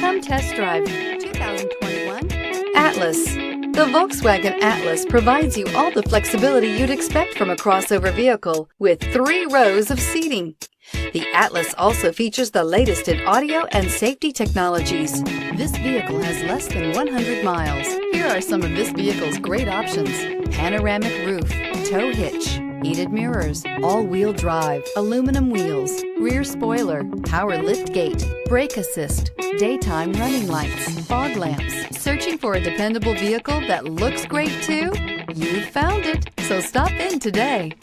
Come test drive 2021 Atlas. The Volkswagen Atlas provides you all the flexibility you'd expect from a crossover vehicle with 3 rows of seating. The Atlas also features the latest in audio and safety technologies. This vehicle has less than 100 miles. Here are some of this vehicle's great options: panoramic roof, tow hitch, heated mirrors, all-wheel drive, aluminum wheels, rear spoiler, power liftgate, brake assist, daytime running lights, fog lamps. Searching for a dependable vehicle that looks great too? You've found it, so stop in today.